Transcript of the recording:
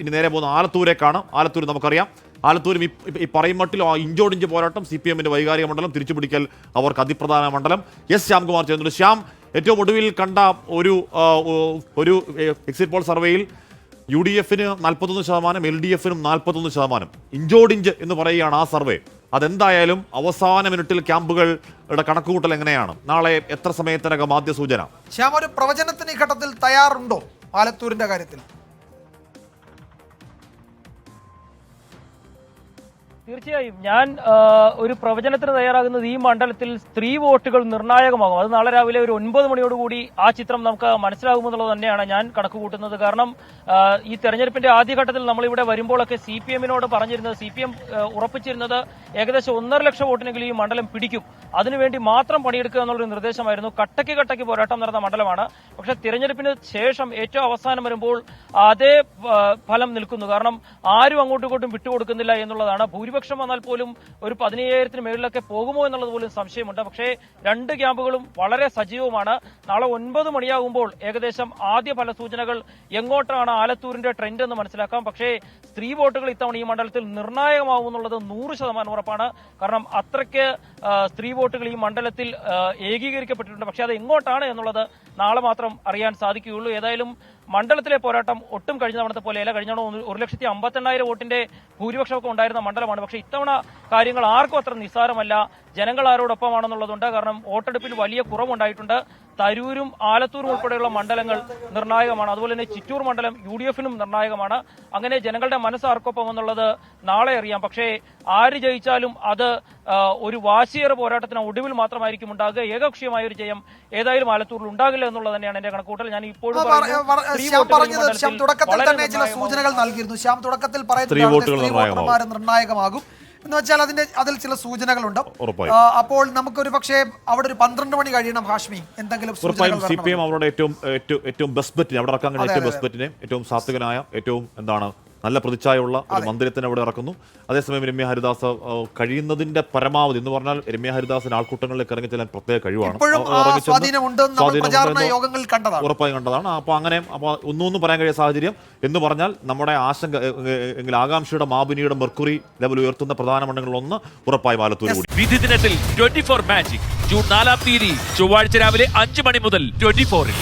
ഇനി നേരെ പോകുന്ന ആലത്തൂരേക്കാണ്. ആലത്തൂർ നമുക്കറിയാം, ആലത്തൂരും ഈ പറയുമട്ടിൽ ഇഞ്ചോടിഞ്ച് പോരാട്ടം. CPM-ന്റെ വൈകാരിക മണ്ഡലം, തിരിച്ചുപിടിക്കൽ അവർക്ക് അതിപ്രധാന മണ്ഡലം. എസ് ശ്യാംകുമാർ ചേർന്നുണ്ട്. ശ്യാം, ഏറ്റവും ഒടുവിൽ കണ്ട ഒരു എക്സിറ്റ് പോൾ സർവേയിൽ UDF-ന് 41%, LDF-നും 41%. ഇഞ്ചോടിഞ്ച് എന്ന് പറയുകയാണ് ആ സർവേ. അതെന്തായാലും അവസാന മിനിറ്റിൽ ക്യാമ്പുകളുടെ കണക്കുകൂട്ടൽ എങ്ങനെയാണ്? നാളെ എത്ര സമയത്തിനകം ആദ്യ സൂചന? ശ്യാം, ഒരു പ്രവചനത്തിന് ഈ ഘട്ടത്തിൽ തയ്യാറുണ്ടോ ആലത്തൂരിന്റെ കാര്യത്തിൽ? തീർച്ചയായും ഞാൻ ഒരു പ്രവചനത്തിന് തയ്യാറാകുന്നത് ഈ മണ്ഡലത്തിൽ സ്ത്രീ വോട്ടുകൾ നിർണായകമാകും. അത് നാളെ രാവിലെ ഒരു 9 മണിയോടുകൂടി ആ ചിത്രം നമുക്ക് മനസ്സിലാകുമെന്നുള്ളത് തന്നെയാണ് ഞാൻ കണക്ക് കൂട്ടുന്നത്. കാരണം ഈ തെരഞ്ഞെടുപ്പിന്റെ ആദ്യഘട്ടത്തിൽ നമ്മളിവിടെ വരുമ്പോഴൊക്കെ CPM-നോട് പറഞ്ഞിരുന്നത്, CPM ഉറപ്പിച്ചിരുന്നത് ഏകദേശം 1.5 ലക്ഷം വോട്ടിനെങ്കിലും ഈ മണ്ഡലം പിടിക്കും, അതിനുവേണ്ടി മാത്രം പണിയെടുക്കുക എന്നുള്ളൊരു നിർദ്ദേശമായിരുന്നു. കട്ടയ്ക്ക് പോരാട്ടം നടന്ന മണ്ഡലമാണ്. പക്ഷെ തിരഞ്ഞെടുപ്പിന് ശേഷം ഏറ്റവും അവസാനം വരുമ്പോൾ അതേ ഫലം നിൽക്കുന്നു. കാരണം ആരും അങ്ങോട്ടും ഇങ്ങോട്ടും വിട്ടുകൊടുക്കുന്നില്ല എന്നുള്ളതാണ്. ഭൂരിപക്ഷം വന്നാൽ പോലും ഒരു 15,000-ന് മേളിലൊക്കെ പോകുമോ എന്നുള്ളത് പോലും സംശയമുണ്ട്. പക്ഷേ രണ്ട് ക്യാമ്പുകളും വളരെ സജീവമാണ്. നാളെ 9 മണിയാകുമ്പോൾ ഏകദേശം ആദ്യ ഫല സൂചനകൾ എങ്ങോട്ടാണ് ആലത്തൂരിന്റെ ട്രെൻഡ് എന്ന് മനസ്സിലാക്കാം. പക്ഷേ സ്ത്രീ വോട്ടുകൾ ഇത്തവണ ഈ മണ്ഡലത്തിൽ നിർണായകമാവും എന്നുള്ളത് 100% ഉറപ്പാണ്. കാരണം അത്രയ്ക്ക് സ്ത്രീ വോട്ടുകൾ ഈ മണ്ഡലത്തിൽ ഏകീകരിക്കപ്പെട്ടിട്ടുണ്ട്. പക്ഷേ അത് എങ്ങോട്ടാണ് എന്നുള്ളത് നാളെ മാത്രം അറിയാൻ സാധിക്കുകയുള്ളൂ. ഏതായാലും മണ്ഡലത്തിലെ പോരാട്ടം ഒട്ടും കഴിഞ്ഞ തവണത്തെ പോലെയല്ല. കഴിഞ്ഞ തവണ 1,58,000 വോട്ടിന്റെ ഭൂരിപക്ഷമൊക്കെ ഉണ്ടായിരുന്ന മണ്ഡലമാണ്. പക്ഷേ ഇത്തവണ കാര്യങ്ങൾ ആർക്കും അത്ര നിസ്സാരമല്ല. ജനങ്ങൾ ആരോടൊപ്പമാണെന്നുള്ളതുണ്ട്. കാരണം വോട്ടെടുപ്പിൽ വലിയ കുറവുണ്ടായിട്ടുണ്ട്. തരൂരും ആലത്തൂരും ഉൾപ്പെടെയുള്ള മണ്ഡലങ്ങൾ നിർണായകമാണ്. അതുപോലെ തന്നെ ചിറ്റൂർ മണ്ഡലം UDF-നും നിർണായകമാണ്. അങ്ങനെ ജനങ്ങളുടെ മനസ്സ് ആർക്കൊപ്പം എന്നുള്ളത് നാളെ അറിയാം. പക്ഷേ ആര് ജയിച്ചാലും അത് ഒരു വാശിയേറെ പോരാട്ടത്തിന് ഒടുവിൽ മാത്രമായിരിക്കും ഉണ്ടാകുക. ഏകപക്ഷീയമായ ഒരു ജയം ഏതായാലും ആലത്തൂരിൽ ഉണ്ടാകില്ല എന്നുള്ളത് തന്നെയാണ് എന്റെ കണക്കൂട്ടൽ. ഞാൻ ഇപ്പോഴും തുടക്കത്തിൽ തന്നെ ചില സൂചനകൾ നൽകിയിരുന്നു. ശ്യാം തുടക്കത്തിൽ പറയുന്നത് നിർണായകമാകും എന്ന് വെച്ചാൽ അതിൽ ചില സൂചനകളുണ്ട്. അപ്പോൾ നമുക്കൊരു പക്ഷേ അവിടെ ഒരു 12 മണി കഴിയണം ഹാഷ്മി, എന്തെങ്കിലും CPM അവരുടെ ഏറ്റവും ബെസ്റ്റ് ബെറ്റിനെ അവിടെ ഇറക്കാൻ കഴിയും. ഏറ്റവും ബെസ്റ്റ് ബെറ്റിനെ, ഏറ്റവും സാത്വികനായ, ഏറ്റവും നല്ല പ്രതിച്ഛായുള്ള ഒരു മന്ദിരത്തിന് അവിടെ ഇറക്കുന്നു. അതേസമയം രമ്യ ഹരിദാസ് കഴിയുന്നതിന്റെ പരമാവധി എന്ന് പറഞ്ഞാൽ രമ്യ ഹരിദാസിന് ആൾക്കൂട്ടങ്ങളിലേക്ക് ഇറങ്ങി ചെല്ലാൻ പ്രത്യേക കഴിവാണ്. ഉറപ്പായും കണ്ടതാണ്. അപ്പൊ അങ്ങനെ ഒന്നും പറയാൻ കഴിയ സാഹചര്യം എന്ന് പറഞ്ഞാൽ നമ്മുടെ ആശങ്ക എങ്കിൽ ആകാംക്ഷയുടെ മാബിനിയുടെ മെർക്കുറി ലെവൽ ഉയർത്തുന്ന പ്രധാന മണ്ഡലങ്ങളിൽ ഒന്ന് ഉറപ്പായും ആലത്തൂർ കൂടി. വിധി ദിനത്തിൽ 24 മാജിക് ജൂൺ 4 ചൊവ്വാഴ്ച രാവിലെ 5 മണി മുതൽ 24-ൽ.